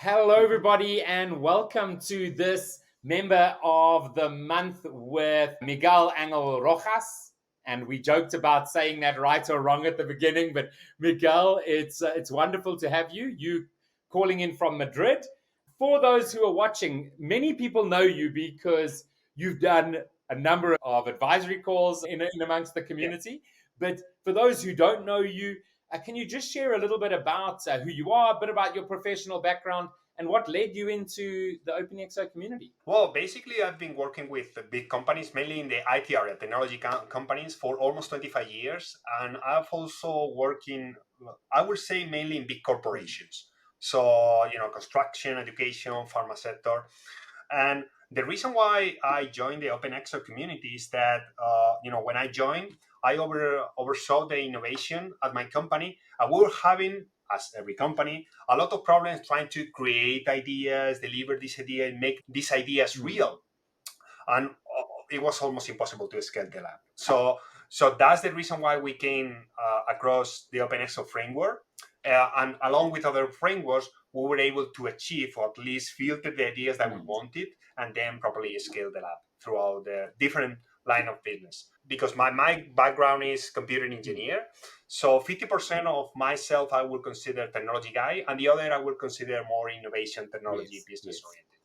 Hello, everybody, and welcome to this member of the month with Miguel Angel Rojas. And we joked about saying that right or wrong at the beginning, but Miguel, it's wonderful to have you. You calling in from Madrid. For those who are watching, many people know you because you've done a number of advisory calls in amongst the community. But for those who don't know you, can you just share a little bit about who you are, a bit about your professional background, and what led you into the OpenExO community? Well, basically, I've been working with big companies, mainly in the IT area, technology companies, for almost 25 years. And I've also working, I would say, mainly in big corporations. So, construction, education, pharma sector. And the reason why I joined the OpenExO community is that, when I joined, I oversaw the innovation at my company. And we were having, as every company, a lot of problems trying to create ideas, deliver this idea, and make these ideas real. And it was almost impossible to scale the lab. So that's the reason why we came across the OpenExO framework. And along with other frameworks, we were able to achieve or at least filter the ideas that we wanted and then properly scale the lab throughout the different line of business. Because my background is computer engineer. So 50% of myself, I would consider technology guy, and the other I would consider more innovation, technology, business oriented.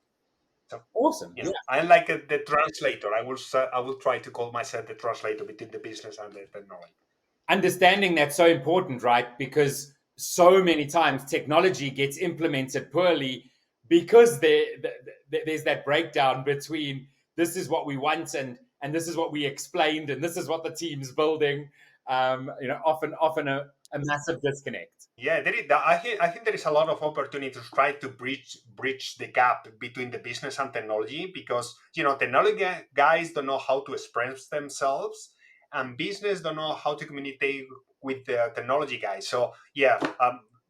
So, Awesome. Yeah. I'm like the translator. I will try to call myself the translator between the business and the technology. Understanding that's so important, right? Because so many times technology gets implemented poorly because there's that breakdown between this is what we want and this is what we explained and this is what the team's building. Often a massive disconnect. Yeah, I think there is a lot of opportunity to try to bridge the gap between the business and technology, because technology guys don't know how to express themselves, and business don't know how to communicate with the technology guys. So yeah,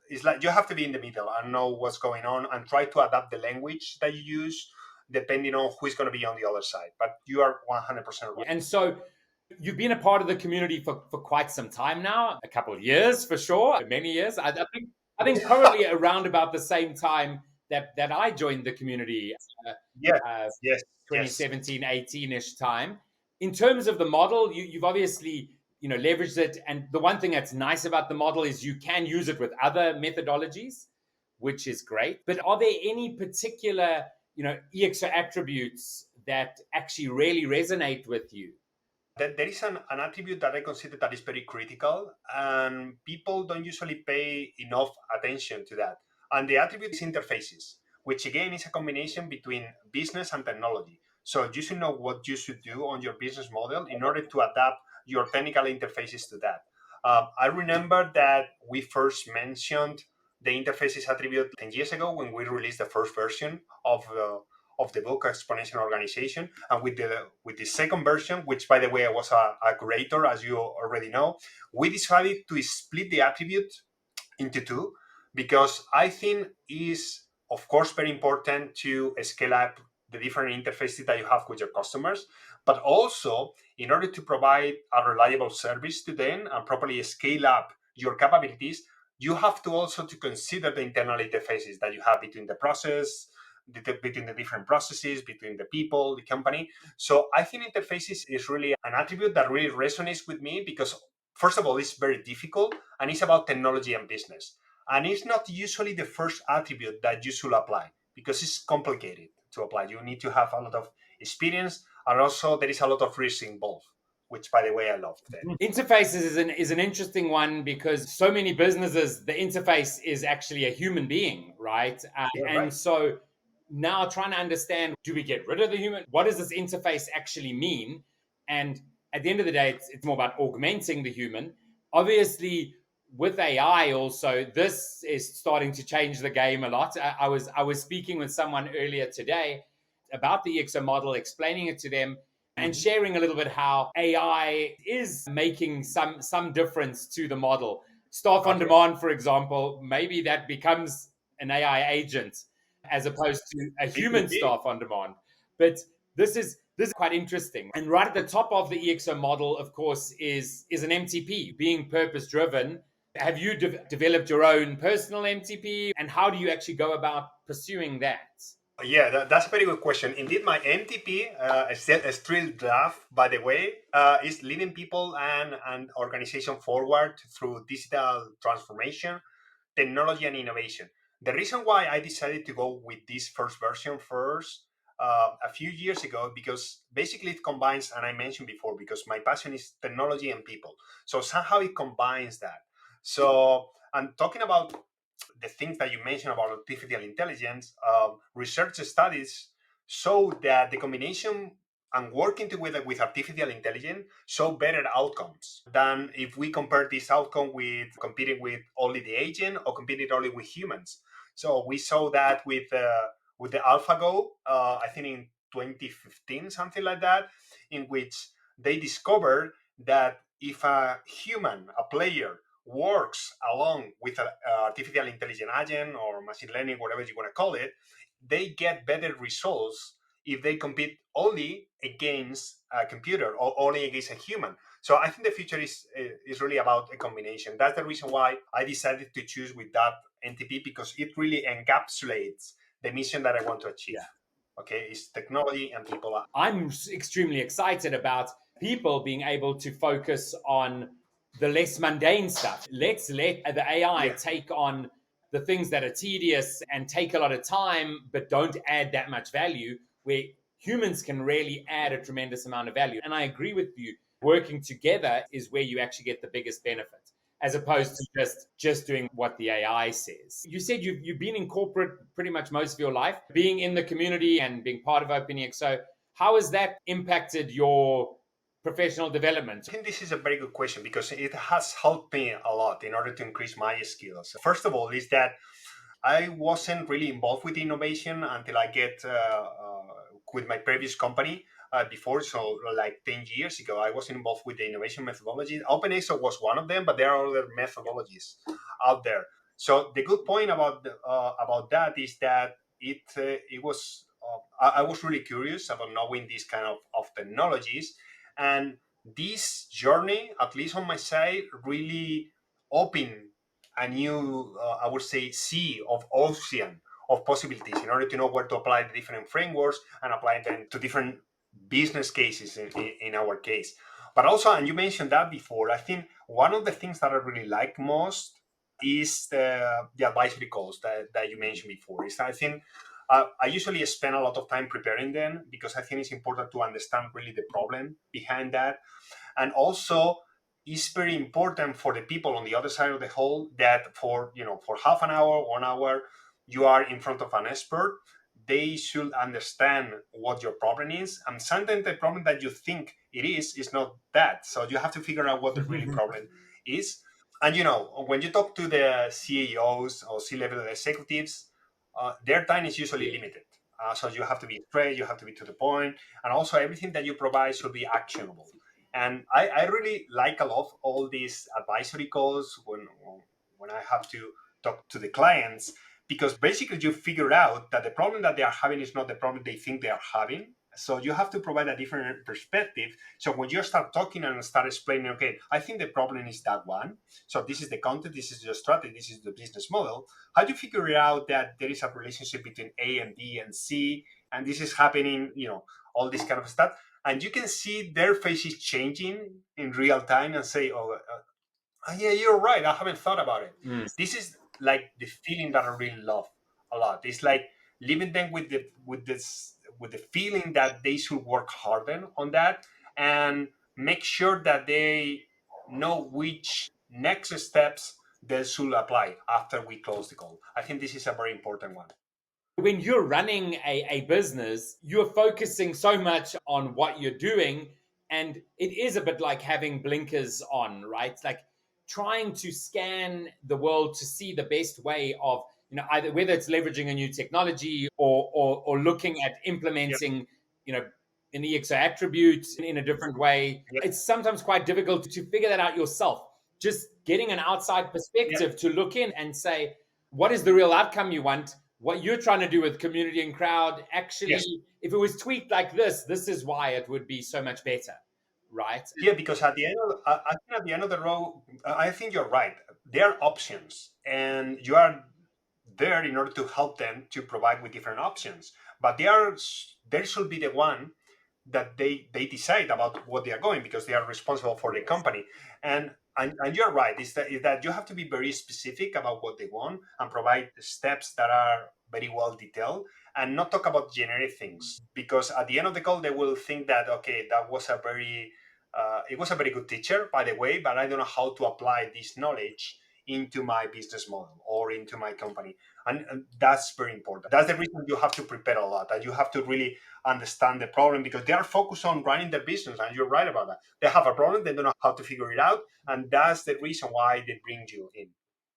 it's like you have to be in the middle and know what's going on and try to adapt the language that you use depending on who is going to be on the other side. But you are 100% right. And so you've been a part of the community for quite some time now, a couple of years for sure, many years. I think probably around about the same time that I joined the community, Yes, uh, yes, yes. 2017, 18-ish time. In terms of the model, you've obviously leveraged it, and the one thing that's nice about the model is you can use it with other methodologies, which is great. But are there any particular EXO attributes that actually really resonate with you? There is an attribute that I consider that is very critical, and people don't usually pay enough attention to that. And the attribute is interfaces, which again is a combination between business and technology. So you should know what you should do on your business model in order to adapt your technical interfaces to that. I remember that we first mentioned the interfaces attribute 10 years ago when we released the first version of the book Exponential Organization, and with the second version, which by the way I was a curator, as you already know, we decided to split the attribute into two, because I think is of course very important to scale up the different interfaces that you have with your customers, but also in order to provide a reliable service to them and properly scale up your capabilities, you have to also to consider the internal interfaces that you have between the process, between the different processes, between the people, the company. So I think interfaces is really an attribute that really resonates with me, because first of all, it's very difficult and it's about technology and business. And it's not usually the first attribute that you should apply, because it's complicated to apply. You need to have a lot of experience, and also there is a lot of risk involved, which by the way, I love that. Interfaces is an interesting one because so many businesses, the interface is actually a human being, right? Yeah, And right. so now trying to understand, do we get rid of the human? What does this interface actually mean? And at the end of the day, it's more about augmenting the human. Obviously, with AI also, this is starting to change the game a lot. I was speaking with someone earlier today about the EXO model, explaining it to them and sharing a little bit how AI is making some difference to the model. Staff on demand, for example, maybe that becomes an AI agent as opposed to a It could human be. staff on demand. But this is quite interesting. And right at the top of the EXO model, of course, is an MTP, being purpose driven. Have you developed your own personal MTP? And how do you actually go about pursuing that? Yeah, that's a very good question. Indeed, my MTP, a still draft, by the way, is leading people and organization forward through digital transformation, technology, and innovation. The reason why I decided to go with this first version first a few years ago, because basically it combines, and I mentioned before, because my passion is technology and people. So somehow it combines that. So I'm talking about the things that you mentioned about artificial intelligence. Research studies show that the combination and working together with artificial intelligence show better outcomes than if we compare this outcome with competing with only the agent or competing only with humans. So we saw that with the AlphaGo, I think in 2015, something like that, in which they discovered that if a human, a player, works along with an artificial intelligence agent or machine learning, whatever you want to call it, they get better results if they compete only against a computer or only against a human. So I think the future is really about a combination. That's the reason why I decided to choose with that NTP, because it really encapsulates the mission that I want to achieve. Yeah. Okay, it's technology and people. I'm extremely excited about people being able to focus on the less mundane stuff. Let's let the AI take on the things that are tedious and take a lot of time, but don't add that much value, where humans can really add a tremendous amount of value. And I agree with you. Working together is where you actually get the biggest benefit, as opposed to just doing what the AI says. You said you've been in corporate pretty much most of your life, being in the community and being part of OpenExO. How has that impacted your professional development? I think this is a very good question because it has helped me a lot in order to increase my skills. First of all, is that I wasn't really involved with innovation until I get with my previous company. Before, so like 10 years ago, I wasn't involved with the innovation methodology. OpenExO was one of them, but there are other methodologies out there. So the good point about that is that it was I was really curious about knowing these kind of technologies, and this journey, at least on my side, really opened a new, I would say, sea of ocean of possibilities in order to know where to apply the different frameworks and apply them to different business cases in our case. But also, and you mentioned that before, I think one of the things that I really like most is the advisory calls that you mentioned before. Is I think I usually spend a lot of time preparing them because I think it's important to understand really the problem behind that. And also, it's very important for the people on the other side of the hall that for half an hour, 1 hour, you are in front of an expert. They should understand what your problem is, and sometimes the problem that you think it is not that. So you have to figure out what the really problem is. And when you talk to the CEOs or C-level executives, their time is usually limited. So you have to be straight, you have to be to the point, and also everything that you provide should be actionable. And I really like a lot all these advisory calls when I have to talk to the clients, because basically you figure out that the problem that they are having is not the problem they think they are having. So you have to provide a different perspective. So when you start talking and start explaining, okay, I think the problem is that one. So this is the content, this is the strategy, this is the business model. How do you figure out that there is a relationship between A and B and C, and this is happening, all this kind of stuff, and you can see their faces changing in real time and say, yeah, you're right, I haven't thought about it. This is like the feeling that I really love a lot. It's like leaving them with the feeling that they should work harder on that and make sure that they know which next steps they should apply after we close the call. I think this is a very important one. When you're running a business, you're focusing so much on what you're doing. And it is a bit like having blinkers on, right? Like trying to scan the world to see the best way of, either whether it's leveraging a new technology or looking at Yep. implementing, an EXO attribute in a different way. Yep. It's sometimes quite difficult to figure that out yourself. Just getting an outside Yep. perspective to look in and say, what is the real outcome you want? What you're trying to do with community and crowd, actually, Yes. if it was tweaked like this is why it would be so much better, right? Yeah, because at the end of I think at the end of the road, I think you're right. There are options, and you are there in order to help them to provide with different options. But there should be the one that they decide about what they are going, because they are responsible for the Yes. company. And you're right, is that you have to be very specific about what they want and provide steps that are very well detailed, and not talk about generic things, because at the end of the call they will think that, okay, that was a very it was a very good teacher, by the way, but I don't know how to apply this knowledge into my business model or into my company. And that's very important. That's the reason you have to prepare a lot, and you have to really understand the problem, because they are focused on running their business, and you're right about that. They have a problem, they don't know how to figure it out, and that's the reason why they bring you in.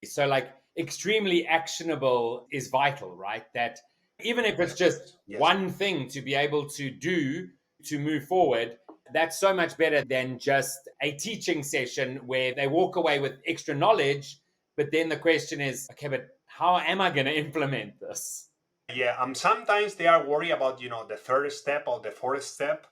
So, like, extremely actionable is vital, right? That even if it's just Yes. one thing to be able to do to move forward, that's so much better than just a teaching session where they walk away with extra knowledge. But then the question is, okay, but how am I going to implement this? Yeah, sometimes they are worried about, the third step or the fourth step,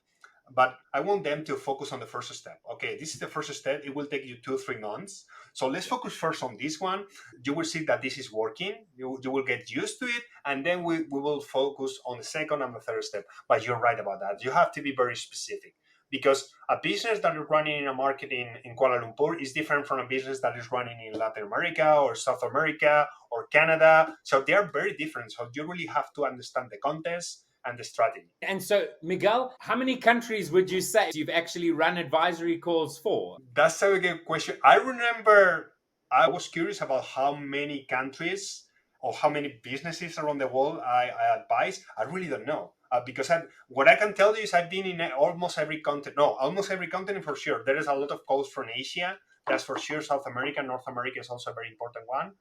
but I want them to focus on the first step. Okay, this is the first step. It will take you 2 or 3 months. So let's focus first on this one. You will see that this is working. You will get used to it, and then we will focus on the second and the third step. But you're right about that. You have to be very specific, because a business that is running in a market in Kuala Lumpur is different from a business that is running in Latin America or South America or Canada. So they are very different. So you really have to understand the context and the strategy. And so, Miguel, how many countries would you say you've actually run advisory calls for? That's a good question. I remember I was curious about how many countries or how many businesses around the world I advise. I really don't know. Because what I can tell you is I've been in almost every continent. No, almost every continent for sure. There is a lot of calls from Asia. That's for sure. South America, North America is also a very important one.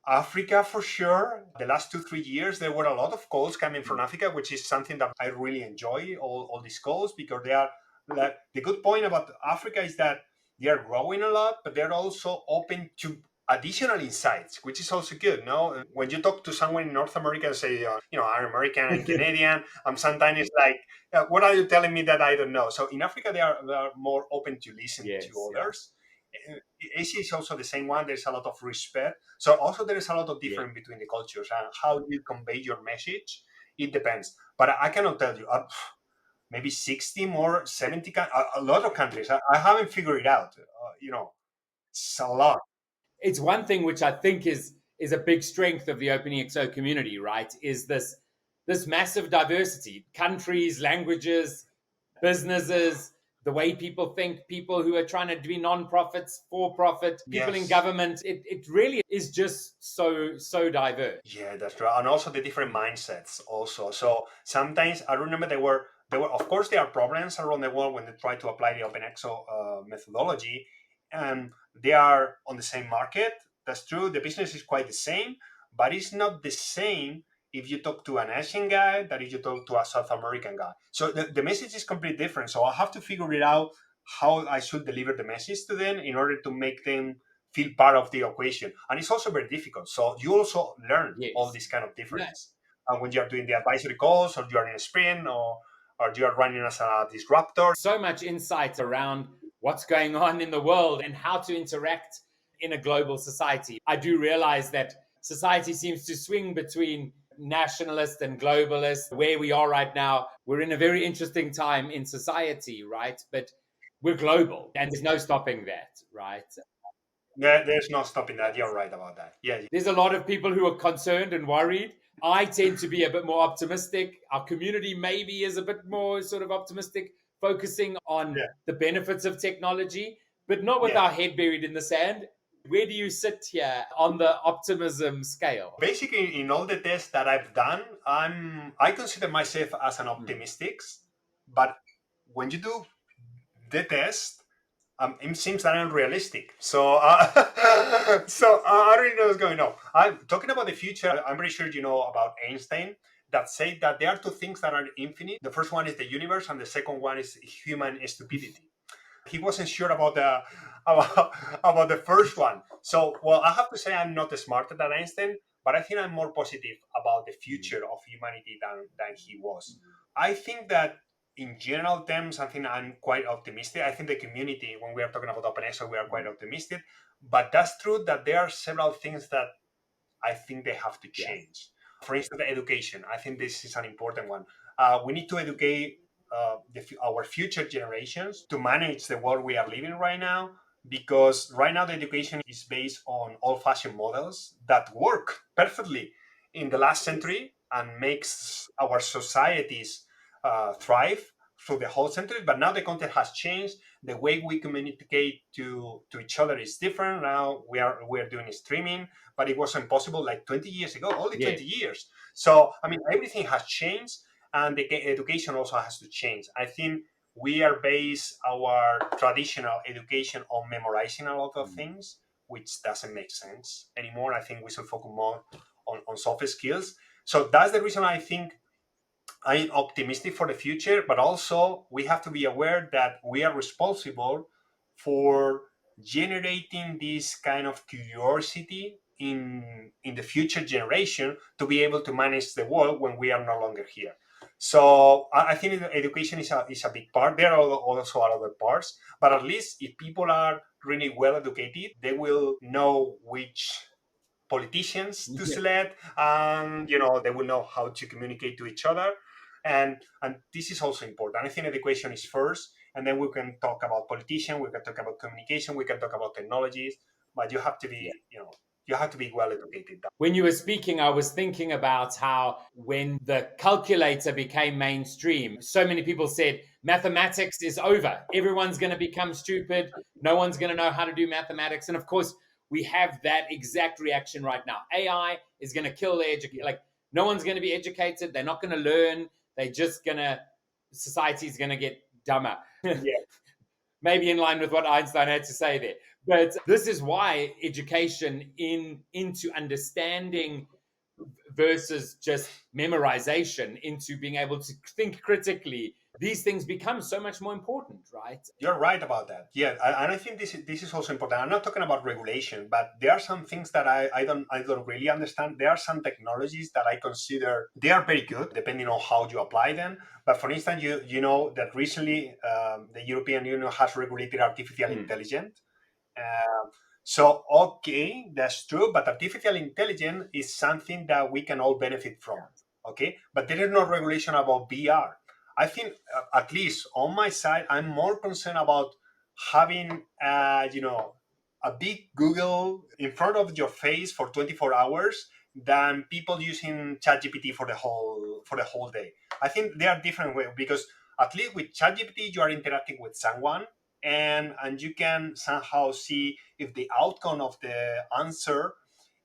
Africa for sure. The last 2 3 years, there were a lot of calls coming from Africa, which is something that I really enjoy. All these calls, because they are, like, the good point about Africa is that they are growing a lot, but they're also open to additional insights, which is also good. No, when you talk to someone in North America and say, I'm American and Canadian, sometimes it's like, what are you telling me that I don't know? So in Africa, they are more open to listen Yes, to yeah, others. Asia is also the same one. There's a lot of respect. So also there is a lot of yeah. difference between the cultures, and how you convey your message. It depends. But I cannot tell you. Maybe 60 more, 70, a lot of countries. I haven't figured it out. It's a lot. It's one thing which I think is a big strength of the OpenExO community, right? Is this massive diversity, countries, languages, businesses, the way people think, people who are trying to be non-profits, for profit, people in Yes. government. It really is just so diverse. Yeah, that's right. And also the different mindsets also. So sometimes I remember there were of course there are problems around the world when they try to apply the OpenExO methodology, and they are on the same market. That's true. The business is quite the same, but it's not the same if you talk to an Asian guy that if you talk to a South American guy. So the message is completely different. So I have to figure it out how I should deliver the message to them in order to make them feel part of the equation. And it's also very difficult. So you also learn all Yes. these kind of No, difference. And when you are doing the advisory calls, or you are in a sprint, or you are running as a disruptor. so much insight around what's going on in the world and how to interact in a global society. I do realize that society seems to swing between nationalist and globalist. Where we are right now, we're in a very interesting time in society, right? But we're global and there's no stopping that, right? There's no stopping that. You're right about that. Yeah. There's a lot of people who are concerned and worried. I tend to be a bit more optimistic. Our community maybe is a bit more sort of optimistic, focusing on Yeah. the benefits of technology, but not with Yeah. our head buried in the sand. Where do you sit here on the optimism scale? Basically, in all the tests that I've done, I consider myself as an Hmm. optimistic. But when you do the test, it seems that I'm realistic. So, so I don't know what's going on. I'm talking about the future. I'm pretty sure you know about Einstein, that say that there are two things that are infinite. The first one is the universe, and the second one is human stupidity. He wasn't sure about about the first one. So, well, I have to say I'm not smarter than Einstein, but I think I'm more positive about the future of humanity than he was. I think that in general terms, I think I'm quite optimistic. I think the community, when we are talking about OpenExO, we are quite optimistic. But that's true that there are several things that I think they have to Yeah. change. For instance, education. I think this is an important one. We need to educate our future generations to manage the world we are living right now, because right now the education is based on old-fashioned models that work perfectly in the last century and makes our societies thrive through the whole century. But now the content has changed. The way we communicate to each other is different. Now we're doing streaming, but it wasn't possible like 20 years ago, only Yeah. 20 years. So I mean, everything has changed, and the education also has to change. I think we are based our traditional education on memorizing a lot of things, which doesn't make sense anymore. I think we should focus more on soft skills. So that's the reason I think I'm optimistic for the future, but also we have to be aware that we are responsible for generating this kind of curiosity in the future generation to be able to manage the world when we are no longer here. So I think education is a big part. There are also other parts, but at least if people are really well educated, they will know which politicians to Yeah. select, and they will know how to communicate to each other, and this is also important. I think education is first, and then we can talk about politician, we can talk about communication, we can talk about technologies, but you have to Yeah. be you have to be well educated. When you were speaking, I was thinking about how when the calculator became mainstream, so many people said mathematics is over. Everyone's going to become stupid. No one's going to know how to do mathematics. And of course, we have that exact reaction right now. AI is going to kill the education. Like, no one's going to be educated. They're not going to learn. They're just going to, society's going to get dumber. Yeah. Maybe in line with what Einstein had to say there. But this is why education into understanding versus just memorization, into being able to think critically, these things become so much more important, right? You're right about that. Yeah, and I think this is also important. I'm not talking about regulation, but there are some things that I don't really understand. There are some technologies that I consider they are very good, depending on how you apply them. But for instance, you know that recently the European Union has regulated artificial intelligence. Uh, so okay, that's true, but artificial intelligence is something that we can all benefit from. Okay, but there is no regulation about VR. I think, at least on my side, I'm more concerned about having, a big Google in front of your face for 24 hours than people using ChatGPT for the whole day. I think they are different ways, because at least with ChatGPT you are interacting with someone, and you can somehow see if the outcome of the answer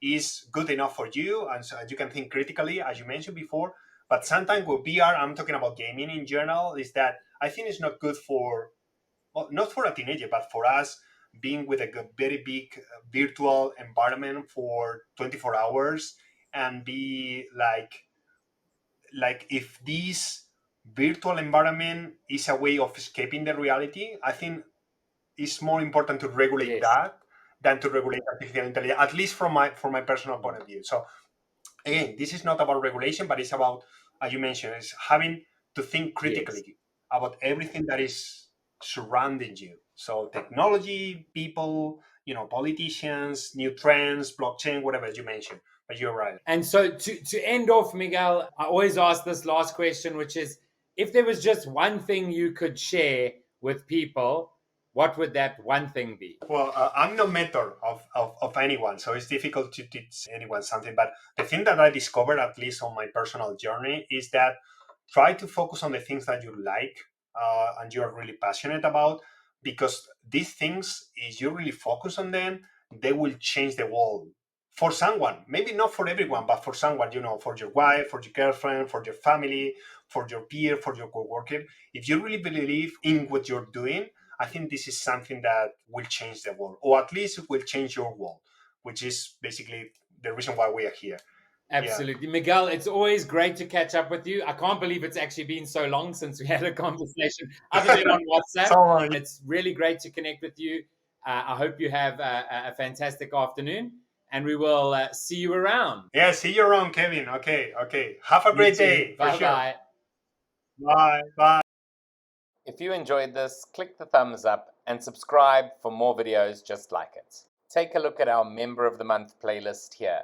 is good enough for you, and so you can think critically, as you mentioned before. But sometimes with VR, I'm talking about gaming in general, is that I think it's not good for, well, not for a teenager, but for us being with a very big virtual environment for 24 hours, and be like if this virtual environment is a way of escaping the reality. I think it's more important to regulate Yes. that than to regulate artificial intelligence, at least from my personal point of view. So again, this is not about regulation, but it's about, as you mentioned, it's having to think Yes. critically about everything that is surrounding you. So technology, people, politicians, new trends, blockchain, whatever you mentioned. But you're right. And so to end off, Miguel, I always ask this last question, which is, if there was just one thing you could share with people, what would that one thing be? Well, I'm no mentor of anyone, so it's difficult to teach anyone something. But the thing that I discovered, at least on my personal journey, is that try to focus on the things that you like, and you're really passionate about, because these things, if you really focus on them, they will change the world for someone. Maybe not for everyone, but for someone, for your wife, for your girlfriend, for your family, for your peer, for your coworker. If you really believe in what you're doing, I think this is something that will change the world, or at least it will change your world, which is basically the reason why we are here. Yeah. Absolutely. Miguel, it's always great to catch up with you. I can't believe it's actually been so long since we had a conversation other than on WhatsApp. So, It's really great to connect with you. I hope you have a fantastic afternoon, and we will see you around. yeah, see you around, Kevin. Okay, okay. Have a You great too. day for Bye sure. bye. Bye. Bye. If you enjoyed this, click the thumbs up and subscribe for more videos just like it. Take a look at our Member of the Month playlist here.